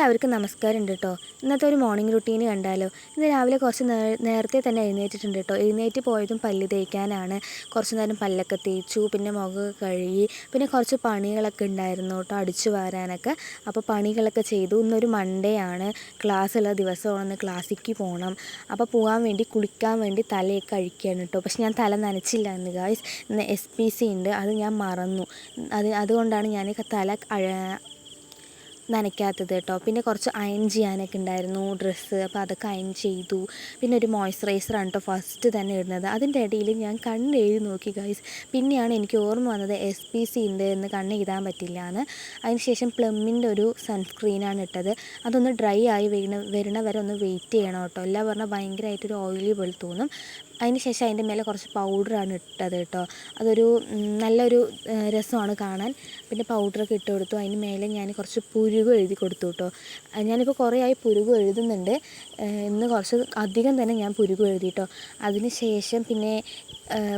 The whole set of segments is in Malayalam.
എല്ലാവർക്കും നമസ്കാരം ഉണ്ട് കേട്ടോ. ഇന്നത്തെ ഒരു മോർണിംഗ് റുട്ടീന് കണ്ടാലോ. ഇന്ന് രാവിലെ കുറച്ച് നേരത്തെ തന്നെ എഴുന്നേറ്റിട്ടുണ്ട് കേട്ടോ. എഴുന്നേറ്റ് പോയതും പല്ല് തേക്കാനാണ്. കുറച്ച് നേരം പല്ലൊക്കെ തേച്ചു, പിന്നെ മുഖമൊക്കെ കഴുകി, പിന്നെ കുറച്ച് പണികളൊക്കെ ഉണ്ടായിരുന്നു കേട്ടോ, അടിച്ചു വാരാനൊക്കെ. അപ്പോൾ പണികളൊക്കെ ചെയ്തു. ഇന്നൊരു മൺഡേ ആണ്, ക്ലാസ്സുള്ള ദിവസമാണ്, ക്ലാസ്സിലേക്ക് പോകണം. അപ്പോൾ പോകാൻ വേണ്ടി കുളിക്കാൻ വേണ്ടി തലയൊക്കെ കഴിക്കുകയാണ് കേട്ടോ. പക്ഷെ ഞാൻ തല നനച്ചില്ല ഇന്ന് ഗായ്സ്. ഇന്ന് SPC ഉണ്ട്, അത് ഞാൻ മറന്നു. അതുകൊണ്ടാണ് ഞാൻ തല നനയ്ക്കാത്തത് കേട്ടോ. പിന്നെ കുറച്ച് അയൺ ചെയ്യാനൊക്കെ ഉണ്ടായിരുന്നു ഡ്രസ്സ്, അപ്പോൾ അതൊക്കെ അയൺ ചെയ്തു. പിന്നെ ഒരു മോയ്സ്ചറൈസറാണ് കേട്ടോ ഫസ്റ്റ് തന്നെ ഇടുന്നത്. അതിൻ്റെ ഇടയിൽ ഞാൻ കണ്ണ് എഴുതി നോക്കി ഗൈസ്. പിന്നെയാണ് എനിക്ക് ഓർമ്മ വന്നത് SPC ഉണ്ട് എന്ന് കണ്ണ് എഴുതാൻ പറ്റില്ല എന്ന്. അതിനുശേഷം പ്ലമ്മിൻ്റെ ഒരു സൺസ്ക്രീനാണ് ഇട്ടത്. അതൊന്ന് ഡ്രൈ ആയി വരണ വരെ ഒന്ന് വെയിറ്റ് ചെയ്യണം കേട്ടോ. എല്ലാം പറഞ്ഞാൽ ഭയങ്കരമായിട്ടൊരു ഓയിലി പോലെ തോന്നും. അതിന് ശേഷം അതിൻ്റെ മേലെ കുറച്ച് പൗഡറാണ് ഇട്ടത് കേട്ടോ. അതൊരു നല്ലൊരു രസമാണ് കാണാൻ. പിന്നെ പൗഡറൊക്കെ ഇട്ട് കൊടുത്തു. അതിന് മേലെ ഞാൻ കുറച്ച് പുരുകം എഴുതി കൊടുത്തു കേട്ടോ. ഞാനിപ്പോൾ കുറേ ആയി പുരുകം എഴുതുന്നുണ്ട്. ഇന്ന് കുറച്ച് അധികം തന്നെ ഞാൻ പുരുകം എഴുതി കേട്ടോ. അതിന് ശേഷം പിന്നെ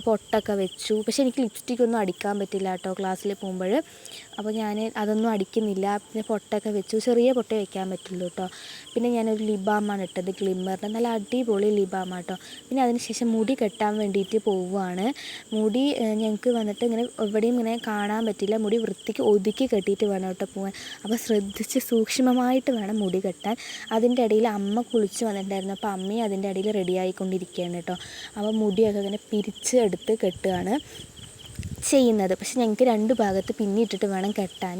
പൊട്ടൊക്കെ വെച്ചു. പക്ഷേ എനിക്ക് ലിപ്സ്റ്റിക്കൊന്നും അടിക്കാൻ പറ്റില്ല കേട്ടോ ക്ലാസ്സിൽ പോകുമ്പോൾ. അപ്പോൾ ഞാൻ അതൊന്നും അടിക്കുന്നില്ല. പിന്നെ പൊട്ടൊക്കെ വെച്ചു. ചെറിയ പൊട്ടേ വയ്ക്കാൻ പറ്റുള്ളൂ കേട്ടോ. പിന്നെ ഞാനൊരു ലിബാമാണ് ഇട്ടത്, ഗ്ലിമ്മറിൻ്റെ നല്ല അടിപൊളി ലിബാമാണ് കേട്ടോ. പിന്നെ അതിന് ശേഷം മുടി കെട്ടാൻ വേണ്ടിയിട്ട് പോവുകയാണ്. മുടി ഞങ്ങൾക്ക് വന്നിട്ട് ഇങ്ങനെ എവിടെയും ഇങ്ങനെ കാണാൻ പറ്റില്ല. മുടി വൃത്തിക്ക് ഒതുക്കി കെട്ടിയിട്ട് വേണം കേട്ടോ പോകാൻ. അപ്പോൾ ശ്രദ്ധിച്ച് സൂക്ഷ്മമായിട്ട് വേണം മുടി കെട്ടാൻ. അതിൻ്റെ ഇടയിൽ അമ്മ കുളിച്ച് വന്നിട്ടുണ്ടായിരുന്നു. അപ്പോൾ അമ്മയും അതിൻ്റെ ഇടയിൽ റെഡി ആയിക്കൊണ്ടിരിക്കുകയാണ് കേട്ടോ. അപ്പോൾ മുടിയൊക്കെ ഇങ്ങനെ പിരിച്ച് എടുത്ത് കെട്ടുകയാണ് ചെയ്യുന്നത്. പക്ഷെ ഞങ്ങൾക്ക് രണ്ട് ഭാഗത്ത് പിന്നിട്ടിട്ട് വേണം കെട്ടാൻ.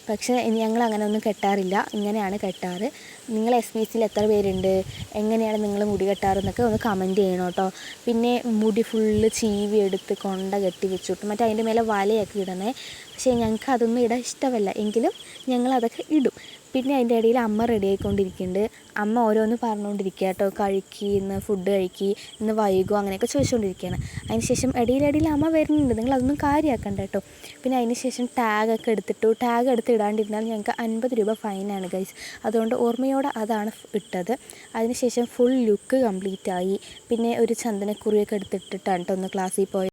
പക്ഷേ ഞങ്ങൾ അങ്ങനെ ഒന്നും കെട്ടാറില്ല, ഇങ്ങനെയാണ് കെട്ടാറ്. നിങ്ങൾ SPCയിൽ എത്ര പേരുണ്ട്, എങ്ങനെയാണ് നിങ്ങൾ മുടി കെട്ടാറെന്നൊക്കെ ഒന്ന് കമൻറ്റ് ചെയ്യണം കേട്ടോ. പിന്നെ മുടി ഫുള്ള് ചീവി എടുത്ത് കൊണ്ട കെട്ടി വെച്ചിട്ട് മറ്റേ അതിൻ്റെ മേലെ വലയൊക്കെ ഇടണേ. പക്ഷേ ഞങ്ങൾക്ക് അതൊന്നും ഇടാൻ ഇഷ്ടമല്ല, എങ്കിലും ഞങ്ങളതൊക്കെ ഇടും. പിന്നെ അതിൻ്റെ ഇടയിൽ അമ്മ റെഡി ആയിക്കൊണ്ടിരിക്കുന്നുണ്ട്. അമ്മ ഓരോന്ന് പറഞ്ഞുകൊണ്ടിരിക്കുക കേട്ടോ. കഴിക്കി, ഇന്ന് ഫുഡ് കഴിക്കി, ഇന്ന് വൈകുമോ, അങ്ങനെയൊക്കെ ചോദിച്ചുകൊണ്ടിരിക്കുകയാണ്. അതിന് ശേഷം ഇടയിലിടയിൽ അമ്മ വരുന്നുണ്ട്, നിങ്ങളതൊന്നും കാര്യമാക്കണ്ട കേട്ടോ. പിന്നെ അതിന് ശേഷം ടാഗൊക്കെ എടുത്തിട്ടു. ടാഗ് എടുത്ത് ഇടാണ്ടിരുന്നാൽ ഞങ്ങൾക്ക് 50 രൂപ ഫൈനാണ് ഗൈസ്. അതുകൊണ്ട് ഓർമ്മയോടെ അതാണ് ഇട്ടത്. അതിന് ശേഷം ഫുൾ ലുക്ക് കംപ്ലീറ്റ് ആയി. പിന്നെ ഒരു ചന്ദനക്കുറിയൊക്കെ എടുത്തിട്ടിട്ടാണ് കേട്ടോ ഒന്ന് ക്ലാസ്സിൽ പോയത്.